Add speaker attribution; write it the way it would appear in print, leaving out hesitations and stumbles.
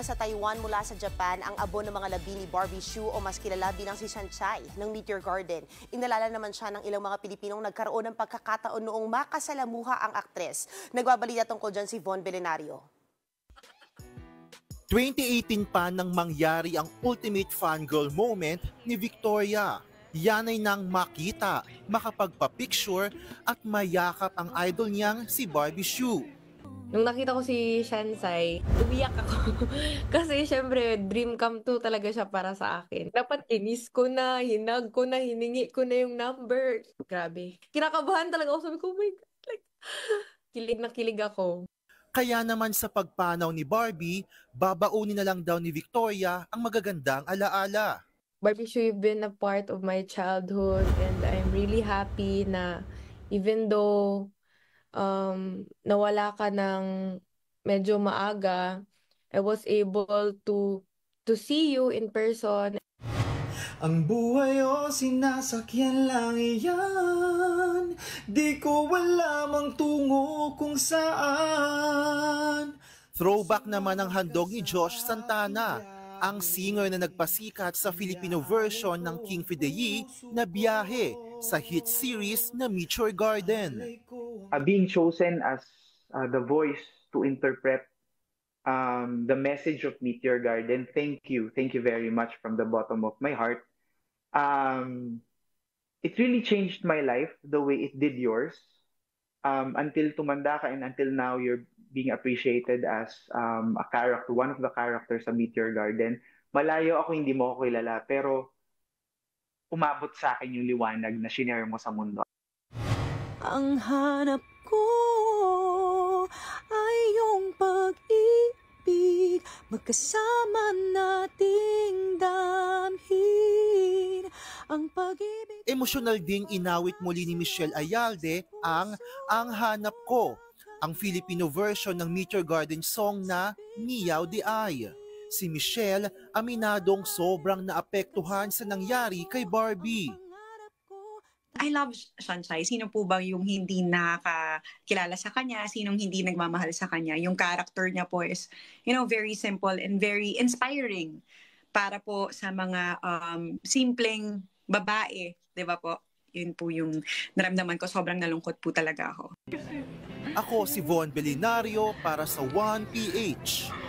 Speaker 1: na sa Taiwan mula sa Japan ang abo ng mga labi ni Barbie Hsu o mas kilala bilang si Sanchay ng Meteor Garden. Inalala naman siya ng ilang mga Pilipinong nagkaroon ng pagkakataon noong makasalamuha ang aktres. Nagbabalita tungkol dyan si Von Belenario.
Speaker 2: 2018 pa nang mangyari ang ultimate fangirl moment ni Victoria. Yan ay nang makita, makapagpa-picture at mayakap ang idol niyang si Barbie Hsu.
Speaker 3: Nung nakita ko si Shansai, umiyak ako. Kasi syempre, dream come true talaga siya para sa akin. Dapat kinis ko na, hinag ko na, hiningi ko na yung number. Grabe. Kinakabahan talaga ako. Sabi ko, oh my God. Like, kilig na kilig ako.
Speaker 2: Kaya naman sa pagpanaw ni Barbie, babaunin na lang daw ni Victoria ang magagandang alaala.
Speaker 3: Barbie Hsu, you've been a part of my childhood and I'm really happy na even though nawala ka ng medyo maaga, I was able to see you in person.
Speaker 4: Ang buhay o sinasakyan lang iyan, di ko alam ang tungo kung saan.
Speaker 2: Throwback naman ang handog ni Josh Santana, ang singer na nagpasikat sa Filipino version ng King Fideyi na Biyahe sa hit series na Meteor Garden.
Speaker 5: Being chosen as the voice to interpret the message of Meteor Garden, thank you very much from the bottom of my heart. It really changed my life the way it did yours. Until tumanda ka and until now you're being appreciated as a character, one of the characters sa Meteor Garden. Malayo ako, hindi mo ako kilala, pero umabot sa akin yung liwanag na shinare mo sa mundo.
Speaker 6: Ang hanap ko ay yung pag-ibig, magkasama nating damhin ang pag-ibig.
Speaker 2: Emosyonal ding inawit muli ni Michelle Ayalde ang Hanap Ko, ang Filipino version ng Meteor Garden song na Miyaw Di Ay. Si Michelle aminadong sobrang naapektuhan sa nangyari kay Barbie.
Speaker 7: I love Sanchay. Sino po ba yung hindi nakakilala sa kanya? Sinong hindi nagmamahal sa kanya? Yung character niya po is, very simple and very inspiring para po sa mga simpleng babae. Diba po? Yun po yung naramdaman ko. Sobrang nalungkot po talaga ako.
Speaker 2: Ako si Von Belenario para sa 1PH.